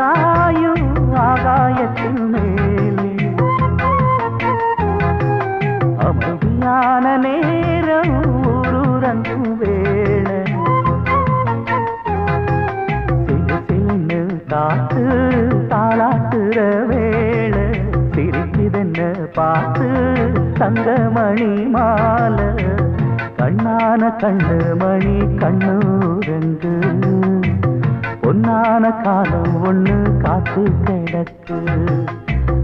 காயும் ஆகாயத்தின் மேலே அமைதியான நேரம் ஊரூரங்கும் வேளை சிறு காத்து தாளாட்டுற வேளை சிரிக்குதென்ன பார்த்து தங்கமணி மாலை கண்ணான கண்ணு மணி கண்ணூரங்கு பொன்னான காலம் ஒண்ணு காத்து கிடக்கு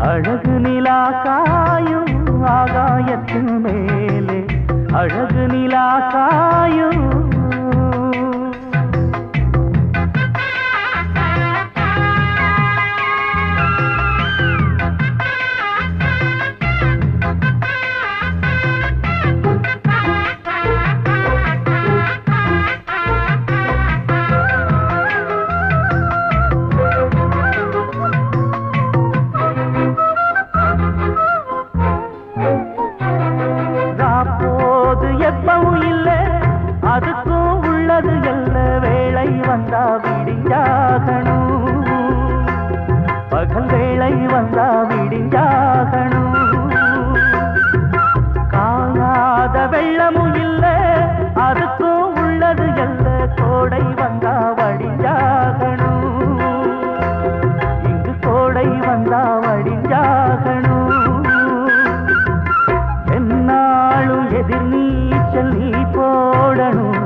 அழகு நிலா காயும் ஆகாயத்தின் மேலே அழகு நிலா காயும் அதுக்கும் உள்ளது எல்ல வேளை வந்தா விடிஞ்சாகணும் பகல் வேளை வந்தா விடிஞ்சாகணும் காயாத வெள்ளமும் இல்ல அதுக்கும் உள்ளது எல்ல கோடை வந்தா வடிஞ்சாகணும் இங்கு கோடை வந்தா வடிஞ்சாகணும் என்னாலும் எதிர் நீச்சல் நீ போடணும்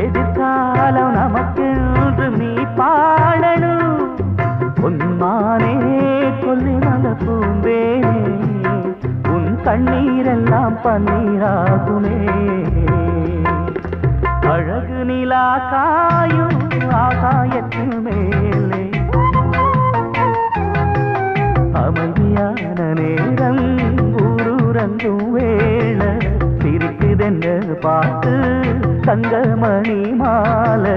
எதிர்காலம் நமக்கென்று நீ பாடணும் உன்மானே கொல்லிமல பூந்தேனே உன் கண்ணீரெல்லாம் பன்னீராகுமே அழகு நிலா காயும் ஆகாயத்தின் மேலே அமைதியான நேரம் ஊரூரங்கும் வேளை சிரிக்குதென்ன பார்த்து தங்கமணி மாலை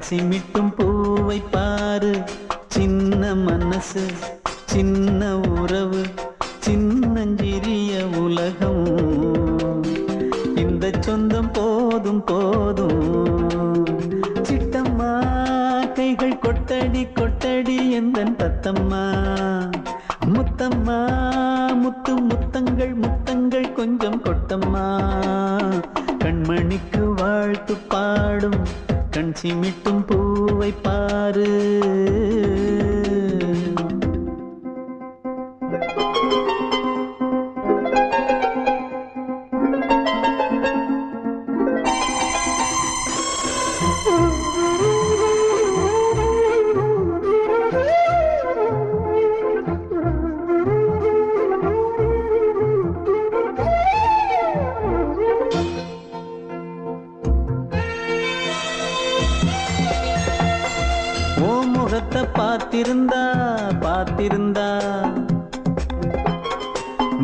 சிமிட்டும் பூவை பாரு, சின்ன மனசு சின்ன உறவு சின்னஞ்சிறிய உலகம். இந்த சொந்தம் போதும் போதும். சிட்டம்மா கைகள் கொட்டடி கொட்டடி எந்தன் தத்தம்மா. முத்தம்மா முத்து முத்தங்கள் முத்தங்கள் கொஞ்சம் கொட்டம்மா. கண்மணிக்கு வாழ்த்து பாடும் கண் சிமிட்டும் பூவை பாரு. பார்த்திருந்தா பார்த்திருந்தா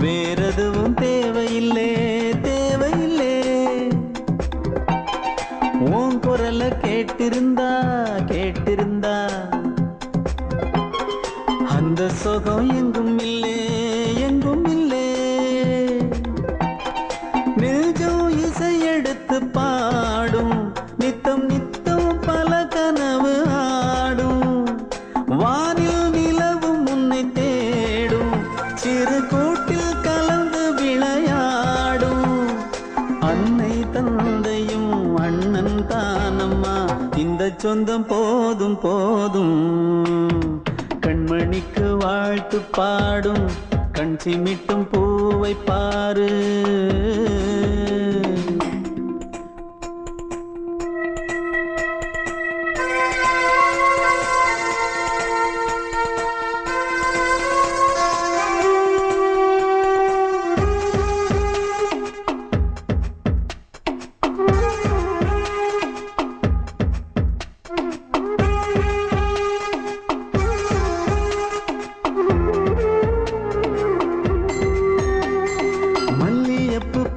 வேறெதுவும் தேவையில்லை தேவையில்லை. உன் குரல கேட்டிருந்தா கேட்டிருந்தா அந்த சுகம் எங்கும் இல்லை எங்கும் இல்லை. நெஞ்சம் இசை எடுத்து பாடும் நித்தம் நித்தம் பல கனவு ஆடும். வானில் நிலவும் உன்னை தேடும் சிறு கூட்டில் கலந்து விளையாடும். அன்னை தந்தையும் அண்ணன் தானம்மா, இந்த சொந்தம் போதும் போதும். கண் கண்மணிக்கு வாழ்த்து பாடும் கண் சிமிட்டும் பூவை பாரு.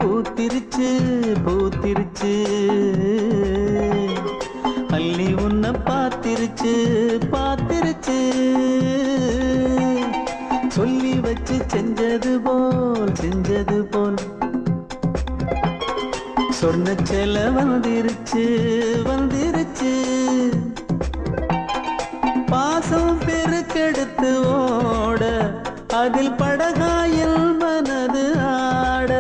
பூத்திருச்சு பூத்திருச்சு அள்ளி உன்னை பார்த்திருச்சு பார்த்திருச்சு. சொல்லி வச்சு செஞ்சது போல் சொன்ன செல வந்துருச்சு வந்துருச்சு. பாசம் பெருக்கெடுத்து ஓட அதில் படகாயில் மனது ஆட.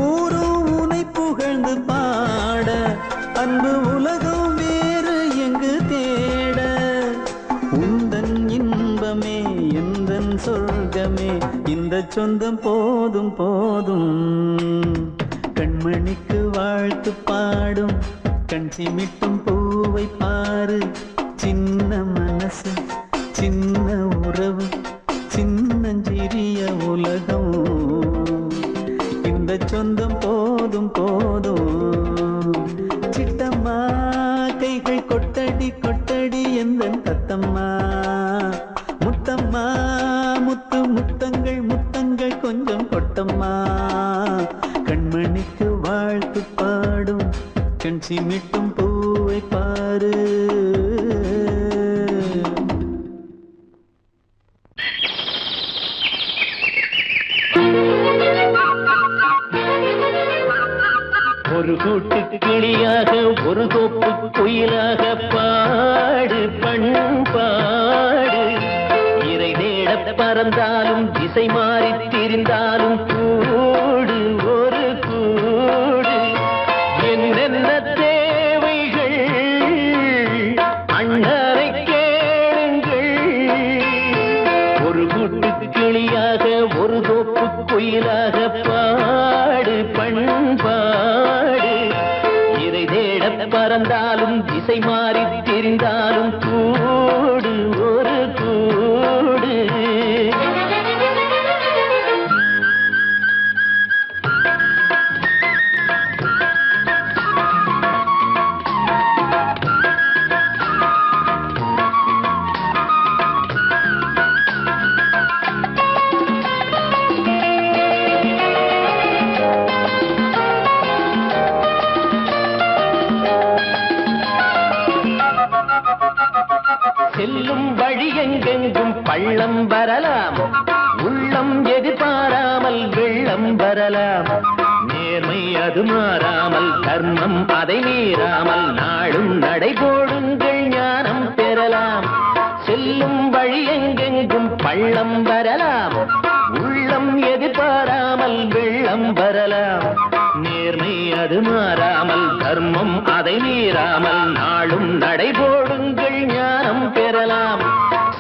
ஊரும் உனை புகழ்ந்து பாட அன்பு உலகம் வேறு எங்கு தேட. உந்தன் இன்பமே எந்தன் சொர்க்கமே இந்த சொந்தம் போதும் போதும். கண்மணிக்கு வாழ்த்து பாடும் கண் சிமிட்டும் பூவை பாரு. சின்ன மனசு சின்ன உறவு சின்னஞ்சிறிய உலகம் இந்த சொந்தம் போதும் போதும். சிட்டம்மா கைகள் கொட்டடி கொட்டடி எந்தன் தத்தம்மா. முத்தம்மா முத்து முத்தங்கள் முத்தங்கள் கொஞ்சம் கொட்டம்மா. கண்மணிக்கு வாழ்த்து பாடும் கண் சிமிட்டும் பூவை பாரு. ஒரு கூட்டு கிளியாக ஒரு தோப்பு குயிலாக பாடு பண்பாடு. இறை தேட பறந்தாலும் திசை மாறி திரிந்தாலும் கூடு ஒரு கூடு. என்னென்ன தேவைகள் அண்ணரை கேளுங்கள். ஒரு கூட்டு கிளியாக ஒரு தோப்பு குயிலாக பாடு பண்பாடு. இறை தேட பறந்தாலும் திசை மாறி தெரிந்தாலும் கூடு ஒரு கூடு. செல்லும் வழி எங்கெங்கும் பள்ளம் வரலாம். உள்ளம் எதிர்பாராமல் வெள்ளம் வரலாம். நேர்மை அது மாறாமல் தர்மம் அதை மீறாமல் நாளும் நடைபோடுங்கள் ஞானம் பெறலாம். செல்லும் வழி எங்கெங்கும் பள்ளம் வரலாம். உள்ளம் எதிர்பாராமல் வெள்ளம் வரலாம். நேர்மை அது மாறாமல் தர்மம் அதை மீறாமல் நாளும் நடைபோடுங்கள் ஞானம் பெறலாம்.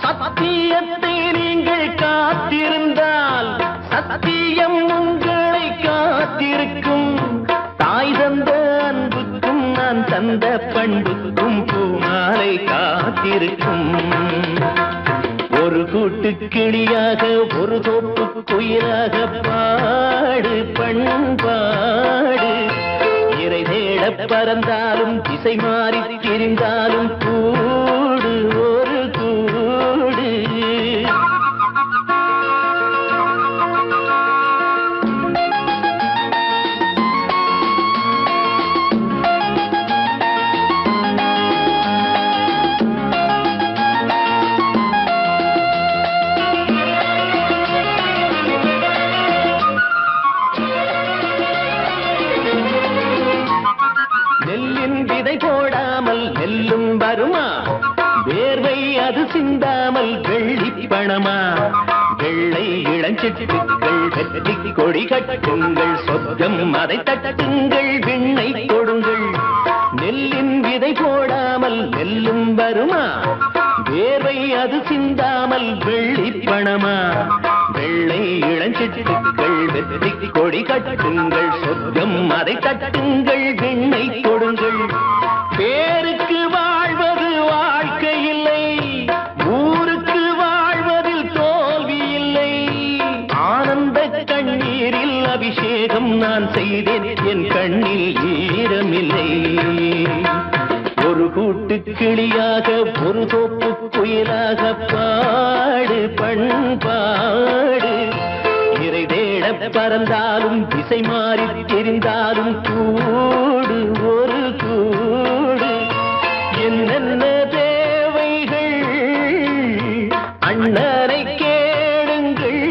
சத்தியத்தை நீங்கள் காத்திருந்தால் சத்தியம் உங்களை காத்திருக்கும். தாய் தந்த அன்புக்கும் நான் தந்த பண்புக்கும் பூமாலை காத்திருக்கும். ஒரு கூட்டு கிளியாக ஒரு தோப்பு குயிலாக பாடு பண்பாடு. இறை தேட பறந்தாலும் திசை மாறி திரிந்தாலும் கூடு ஒரு கூடு. போடாமல் நெல்லும் வருமா. வேர்வை அது சிந்தாமல் வெள்ளி பணமா. வெள்ளை இளஞ்சிட்டுக்கள் வெற்றி கொடி கட்டுங்கள். சொர்க்கம் அதை தட்டுங்கள் விண்ணை கொடுங்கள். நெல்லின் விதை போடாமல் நெல்லும் வருமா. வேர்வை அது சிந்தாமல் வெள்ளி பணமா வெள்ளை இளஞ்சிட்டுக்கள் வெற்றி கொடி கட்டுங்கள் சொர்க்கம் அதை தட்டுங்கள் வெண்ணை கொடுங்கள் பேருக்கு வாழ்வது வாழ்க்கை இல்லை ஊருக்கு வாழ்வதில் தோல்வி இல்லை ஆனந்த கண்ணீரில் அபிஷேகம் நான் செய்தேன் என் கண்ணில் ஈரமில்லை ஒரு கூட்டு கிளியாக ஒரு தோப்பு குயிலாக பாடு பண்பாடு இறை தேட பறந்தாலும் திசை மாறி தெரிந்தாலும் கூடு ஒரு கூடு என்னென்ன தேவைகள் அண்ணனை கேளுங்கள்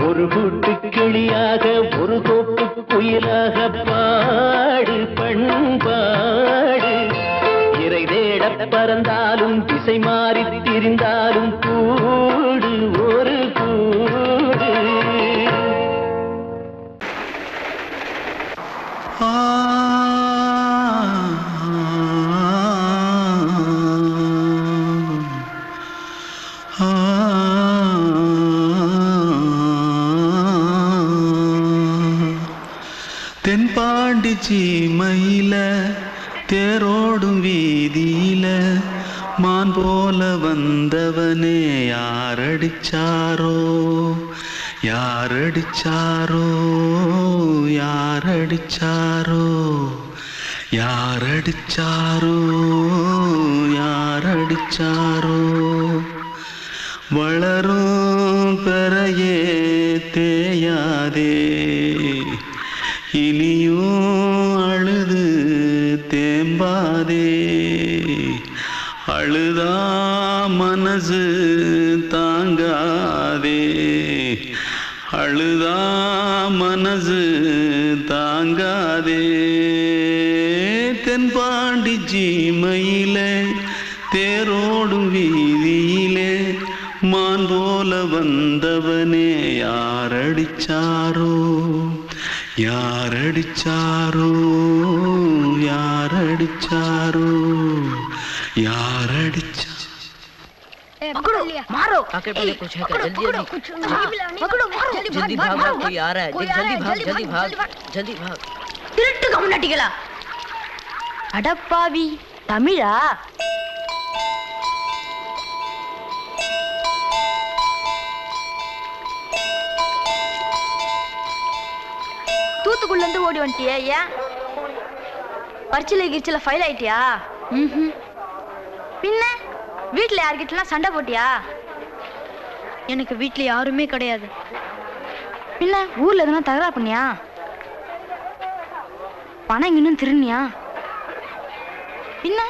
ஒரு கூட்டு கிளியாக ஒரு தோப்பு குயிலாக பாடு பண்பாடு இறை தேட பறந்தாலும் திசை மாறி திரிந்தாலும் கூடு ஒரு கூடு தென்பாண்டி சீமையில தேரோடும் வீதியில மான் போல வந்தவனே யாரடிச்சாரோ யாரடிச்சாரோ யாரடிச்சாரோ யாரடிச்சாரோ யாரடிச்சாரோ வளரும் பெறையே தேயாதே இனியும் அழுது தேம்பாதே அழுதா மனசு தாங்காதே அழுதா மனசு தாங்காதே தென்பாண்டி சீமையிலே தேரோடும் வீதியிலே மான் போல வந்தவனே யாரடிச்சாரோ யாரடிச்சாரோ யாரடிச்சாரோ यारडिचा पकड़ो मारो आके पहले कुछ है जल्दी पकड़ो मारो जल्दी भाग कोई आ रहा है जल्दी भाग திருட்டு கம்னாட்டிகளா அடப்பாவி தமிழா தூத்துக்குள்ள இருந்து ஓடி வந்துட்டியா ஏன் பரிச்சையில கிரிச்சல ஃபைல் ஆயிட்டியா பின்ன வீட்ல யார்கிட்டலாம் சண்டை போட்டியா எனக்கு வீட்ல யாருமே கிடையாது பின்ன ஊர்ல எதுனா தகராறு பண்ணியா பணம் இன்னும் திருநியா பின்ன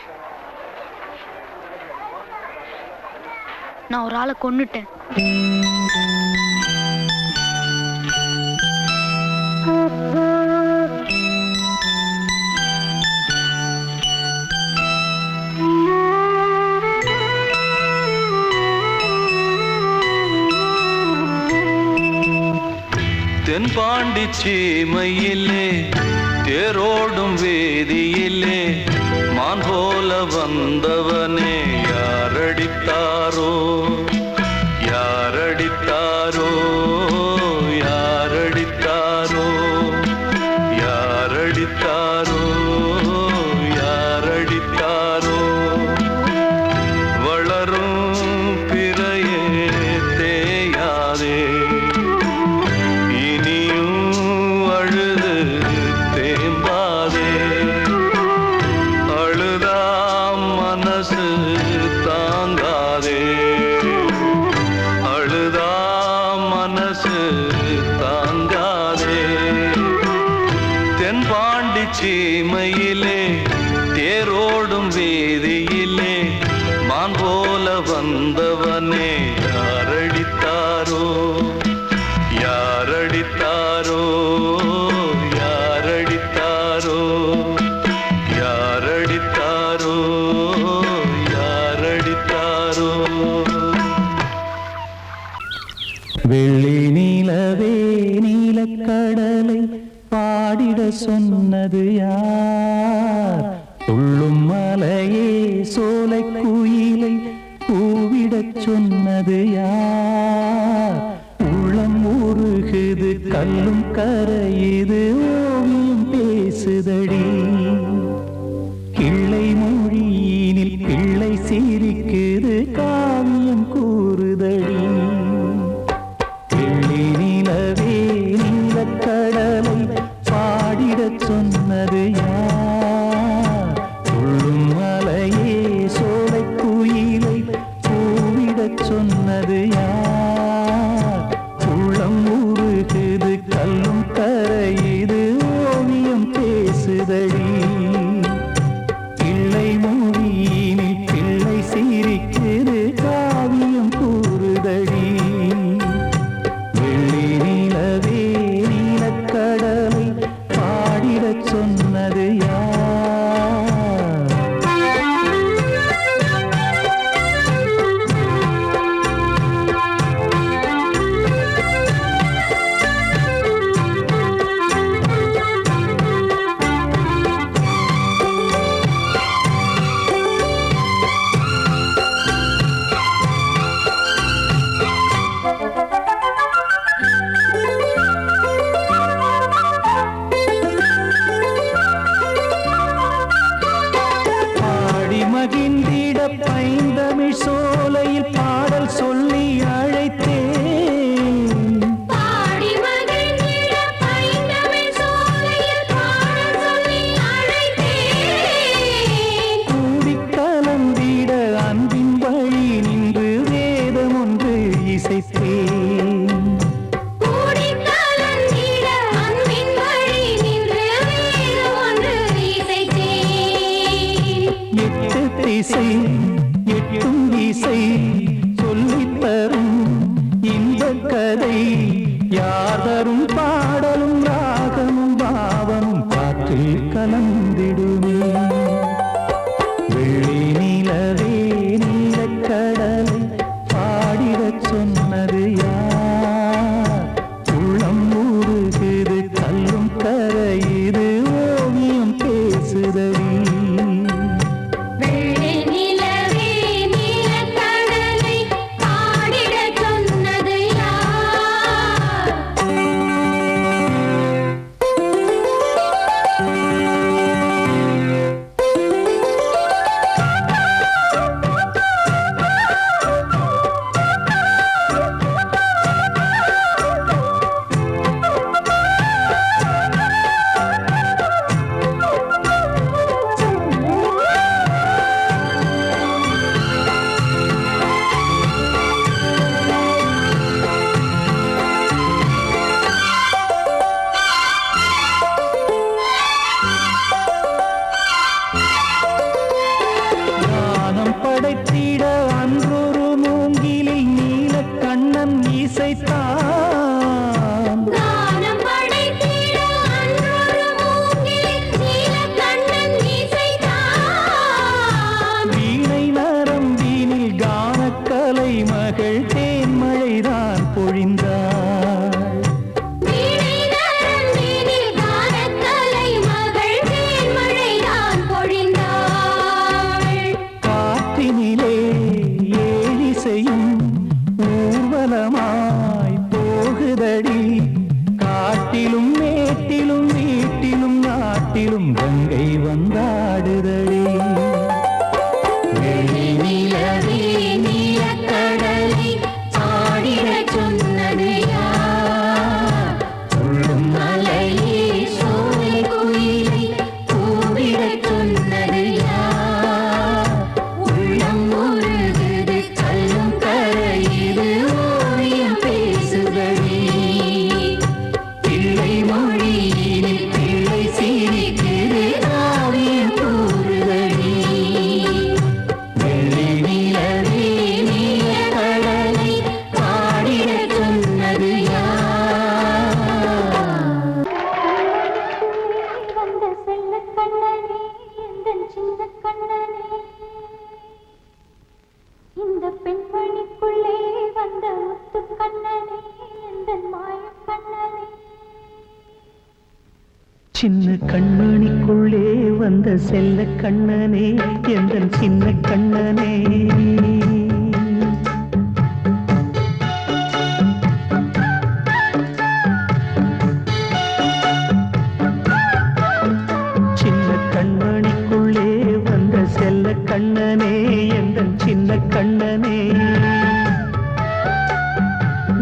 நான் ஒரு ஆளை கொன்னுட்டேன் தென்பாண்டி சீமையிலே தேரோடும் வேதியிலே மான் போல வந்தவனே யாரடித்தாரோ யாரடித்தாரோ யாரடித்தாரோ யாரடித்தாரோ யாரடித்தாரோ வளரும் பிறையே தேயாதே சீமையிலே தேரோடும் வேதியிலே மான் போல வந்தவனே யாரடித்தாரோ யாரடித்தாரோ யாரடித்தாரோ யாரடித்தாரோ யாரடித்தாரோ வெள்ளி நீலவே நீலக்கடலை பாடிட சொன்னது யார் துள்ளும் மலை மலையே சோலை குயிலை கூவிடச் சொன்னது யார்? உள்ளம் உருகுது கல்லும் கரையுது ஓவியம் பேசுதடி. கிள்ளை மொழியினில் பிள்ளை சிரிக்குது காவியம் கூறுதடி. வெள்ளி நிலவே நீலக்கடலை பாடிடச் சொன்னது யார்? துள்ளும் மலையே சோலை குயிலை கூவிடச் சொன்னது யார்? உள்ளம் உருகுது கல்லும் கரையுது ஓவியம் பேசுதடி. பிள்ளை மொழியினில் பிள்ளை சிரிக்குது காவியம் கூறுதடி. வெள்ளி நிலவே நீலக்கடலை பாடிடச் சொன்னது யார்? மகிழ்ந்திட பைந்தமிழ் சோலையில் பாடல் சொல்லி அழைத்தேன். பாடி மகிழ்ந்திட பைந்தமிழ் சோலையில் பாடல் சொல்லி அழைத்தேன். கூடிக் கலந்திட அன்பின் வழி நின்று வேதம் ஒன்று இசைத்தேன். கூடிக் கலந்திட அன்பின் வழி நின்று வேதம் ஒன்று இசைத்தேன். எட்டு திசை எட்டும் இசை சொல்லித் தரும் இன்பக் கதை யார் தரும் பாடலும் ராகமும் பாவமும் காற்றில் கலந்திடுமே. வெள்ளி நிலவே நீலக்கடலை பாடிடச் சொன்னது யார்? உள்ளம் ஊறுகுது கல்லும் கரையுது ஓவியம் பேசுதடி. வெள்ளி நிலவே நீலக்கடலை பாடிடச் சொன்னது யார்? ஞானம் படைத்திட அன்றொரு மூங்கிலில் நீலக்கண்ணன் இசைத்தான். கானம் படைத்திட அன்றொரு மூங்கிலில் நீலக்கண்ணன் இசைத்தான். வீணை நரம்பினில் கானக்கலை மகள் தேன்மழைதான் பொழிந்தாள். வீணை நரம்பினில் கானக்கலை மகள் தேன்மழைதான் பொழிந்தாள். காற்றினிலே ஏழிசையும் ஊர்வலமாய் போகுதடி. காட்டிலும் மேட்டிலும் வீட்டிலும் நாட்டிலும் கங்கை வந்தாடுதடி. வெள்ளி நிலவே நீலக்கடலை பாடிடச் சொன்னது சின்ன கண்மணிக்குள்ளே வந்த செல்ல கண்ணனே எந்தன் சின்ன கண்ணனே சின்ன கண்மணிக்குள்ளே வந்த செல்ல கண்ணனே எந்தன் சின்ன கண்ணனே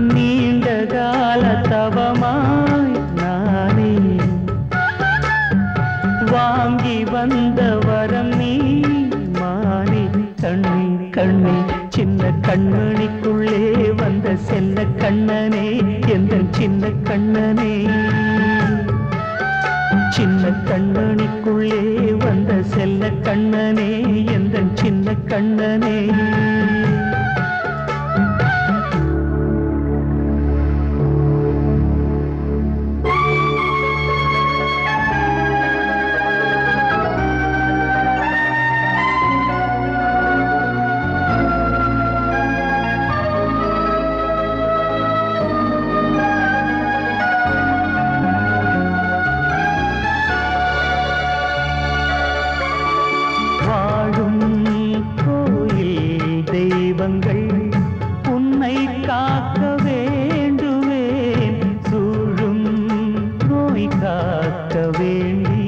நீண்ட கால தவமாய் நானே வாங்கி வந்த வரம் நீ மானே கண்ணே கண்ணே சின்ன கண்மணிக்குள்ளே வந்த செல்ல கண்ணனே எந்தன் சின்ன கண்ணனே சின்ன கண்மணிக்குள்ளே வந்த செல்ல கண்ணனே எந்தன் சின்ன கண்ணனே உன்னை காக்க வேண்டுவேன் சூழும் நோய் காக்க வேண்டி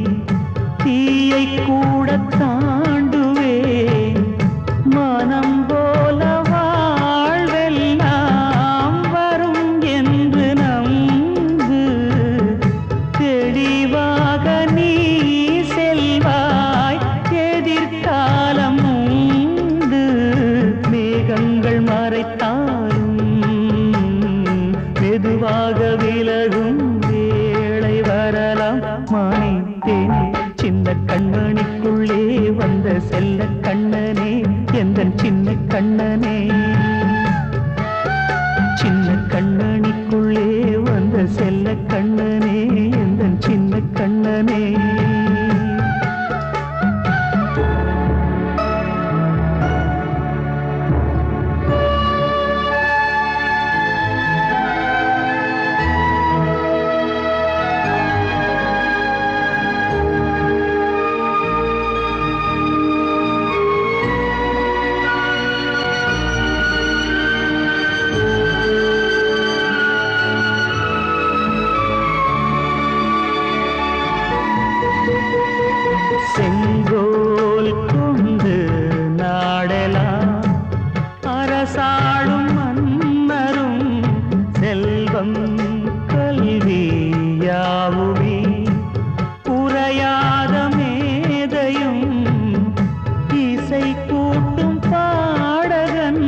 தீயை கூட தாண்டுவேன் மனம் போல வாழ்வெல்லாம் வரும் என்று நம்பு தெளிவாக நீ செல்வாய் எதிர்காலம் மேகங்கள் மறைத்தாலும் மெதுவாக விலகும் வேளை வரலாம் மானே தேனே சின்ன கண்மணிக்குள்ளே வந்த செல்ல கண்ணனே எந்தன் சின்ன கண்ணனே சின்ன கண்மணிக்குள்ளே வந்த செல்ல கண்ணனே எந்தன் சின்ன கண்ணனே செங்கோல் கொண்டு நாடலாம் அரசாளும் மன்னரும் செல்வம் கல்வியாவுமே உரையாத மேதையும் இசை கூட்டும் பாடகன்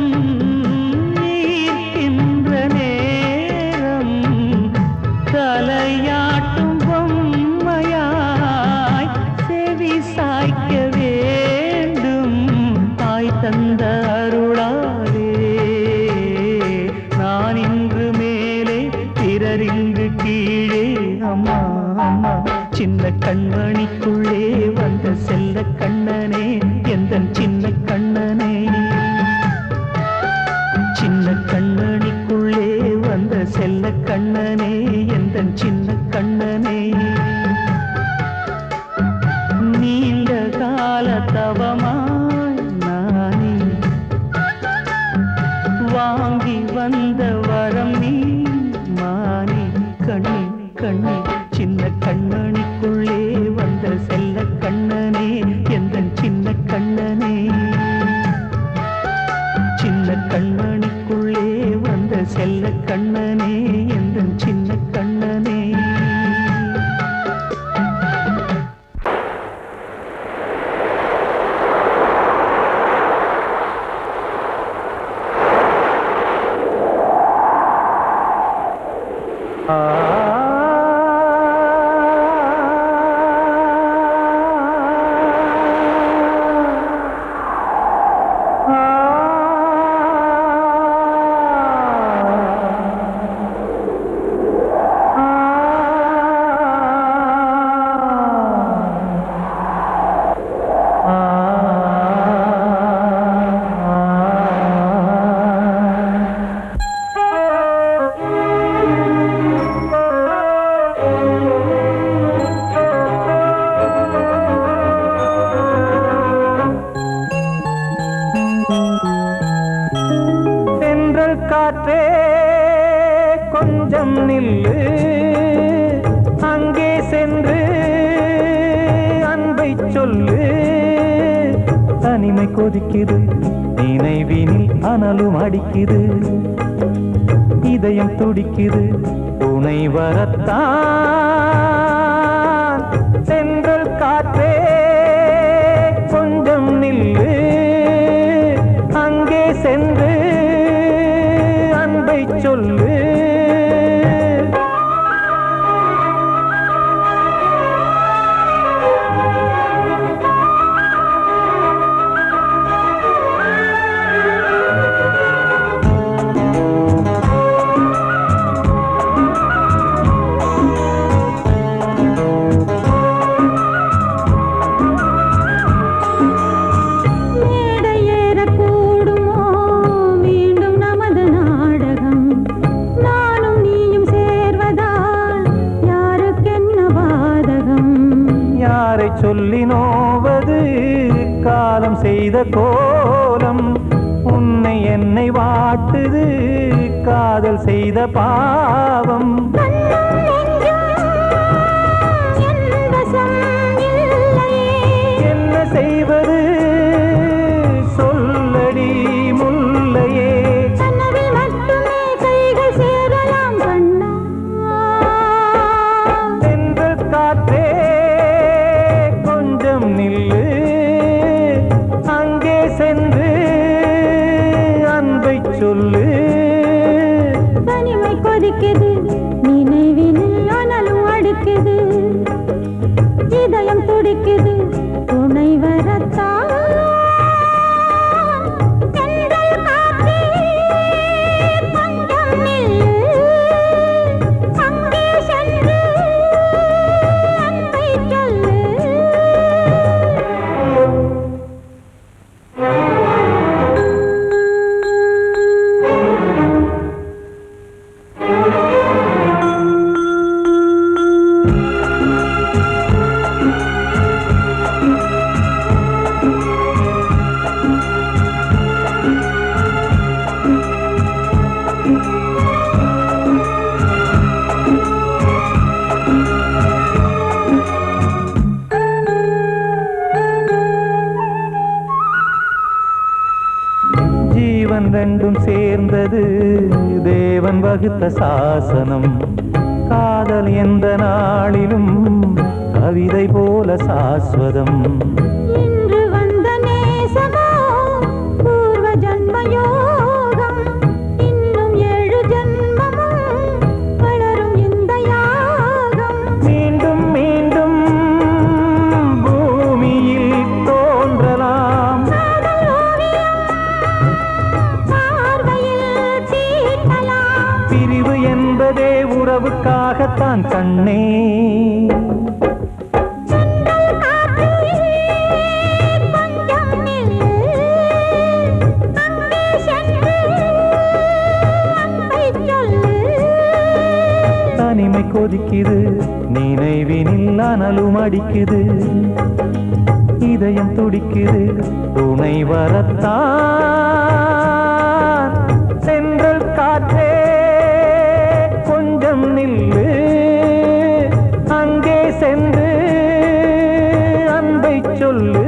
ஈர்க்கின்ற நேரம் தலையாட்டும் பொம்மையாய் செவி சாய்க்க வேண்டும் தாய் தந்த அருளாலே நான் இன்று மேலே பிறரிங்கு கீழே அம்மா அம்மா சின்ன கண்மணிக்குள்ளே வந்த செல்ல கண்ணனே எந்தன் சின்ன கண்ணனே சின்ன கண்மணிக்குள்ளே வந்த செல்ல கண்ணனே எந்தன் சின்ன கண்ணனே நீண்ட கால தவமாய் நானே வாங்கி வந்த வரம் நீ மானே கண்ணே கண்ணே சின்ன கண்மணிக்குள்ளே வந்த செல்ல கண்ணனே எந்தன் சின்ன கண்ணனே சின்ன கண்மணிக்குள்ளே வந்த செல்ல கண்ணனே எந்தன் சின்ன கண்ணனே காற்றே கொஞ்சம் நில்லு அங்கே சென்று அன்பை சொல்லு தனிமை கொதிக்குது நினைவினில் அனலும் அடிக்குது இதயம் துடிக்குது துணை வரத்தான் சென்றல் காற்றே கொஞ்சம் நில்லு அங்கே சென்று அன்பை சொல்லு சொல்லி நோவது காலம் செய்த கோலம் உன்னை என்னை வாட்டுது காதல் செய்த பாவம் என்ன செய்வது சொல்லடி முல்லையே சென்றல் காற்றே நில்லு அங்கே சென்று அன்பை சொல்லு தனிமை கொதிக்குது நினைவினில் அனலும் அடிக்குது இதயம் துடிக்குது துணை வரத்தான் சென்றல் காற்றே கொஞ்சம் நில்லு அங்கே சென்று அன்பை சொல்லு ஜீவன் ரெண்டும் சேர்ந்தது தேவன் வகுத்த சாசனம் காதல் எந்த நாளிலும் கவிதை போல சாஸ்வதம் இன்று வந்த நேசமோ பூர்வ ஜன்மயோகம் இன்னும் 7 ஜன்மமும் வளரும் இந்த யாகம் மீண்டும் மீண்டும் பூமியில் தோன்றலாம் பிரிவு என்பதே உறவுக்காகத்தான் கண்ணே தனிமை கொதிக்குது நினைவினில் அனலும் அடிக்குது இதயம் துடிக்குது துணை வரத்தான் சென்றல் காற்றே கொஞ்சம் நில்லு அங்கே சென்று அன்பை சொல்லு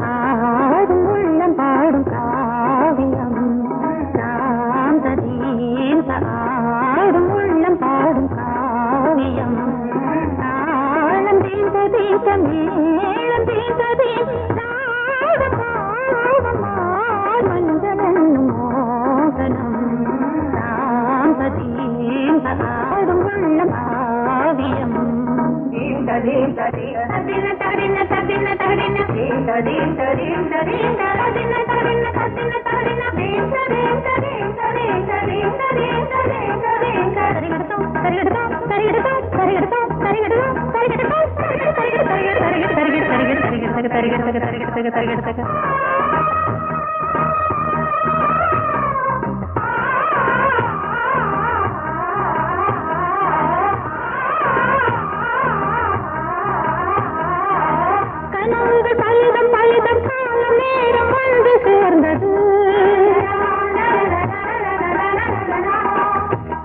ஆடும் உள்ளம் பாடும் காவியம் ஆடும் உள்ளம் பாடும் காவியம் தாளம் தீந்த தீந்த மேளம் தீந்த மஞ்சளும் மோகனம் தாம்பதீந்த ஆடும் உள்ளம் காவியம்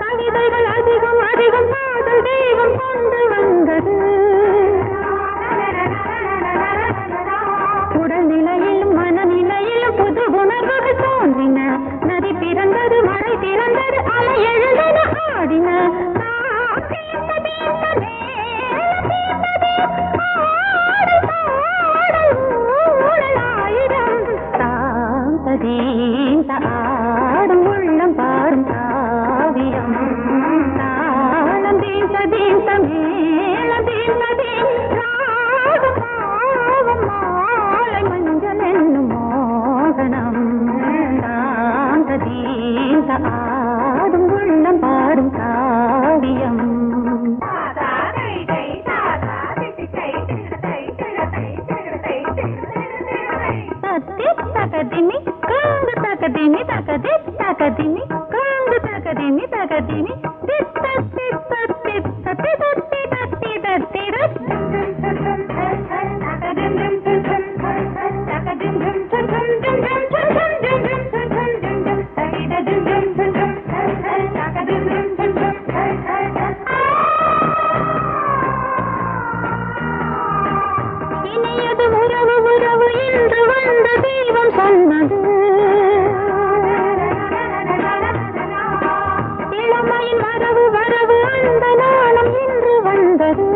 கவிதைகள் அதிகம் அதிகம் பாடல் தெய்வம் கொண்டு வந்தது உடல்நிலையிலும் மனநிலையிலும் புது உணர்வுகள் தோன்றின நதி பிறந்தது மழை பிறந்தது அலை எழுந்தது ஆடின ஆடும் உள்ளம் பாடும் காவியம் தாளம் தீந்த தீந்த மேளம் தீந்த ராகம் பாவம் மாலை மஞ்சள் என்னும் மோகனம் தாந்த தீந்த ஆடும் உள்ளம் பாடும் காவியம் தகதிமி காங்கு தகதிமி தகதி தகதிமி காங்கு தகதிமி தகதிமி தித்த தித்த தித்த தித்தி தத்தி தத்தி இனியது உறவு உறவு என்று வந்த தெய்வம் சொன்னது இளமையின் வரவு வரவு அந்த நாளம் இன்று வந்தது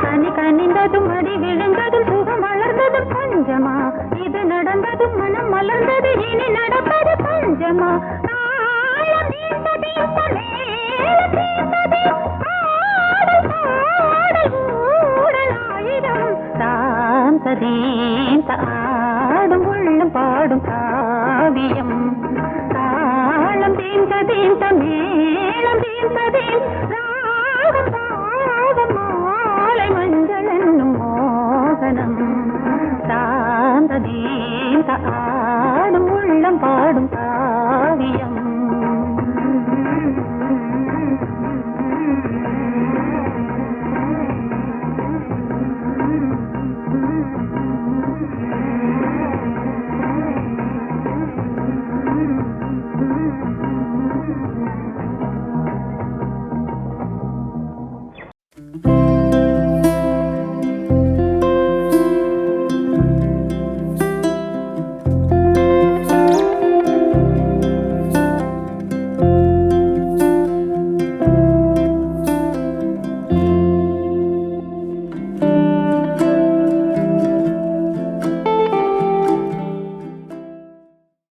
கனி கனிந்ததும் அடி விழுந்ததும் சுகம் வளர்ந்ததும் பஞ்சமா இது நடந்ததும் மனம் மலர்ந்தது இனி நடப்பது பஞ்சமா ஆடும் உள்ளம் பாடும் காவியம் தாளம் தீந்த தீந்த மேளம் தீந்த ராகம் பாவம் மாலை மஞ்சள் என்னும் மோகனம் தாந்த தீந்த ஆடும் உள்ளம் பாடும் காவியம்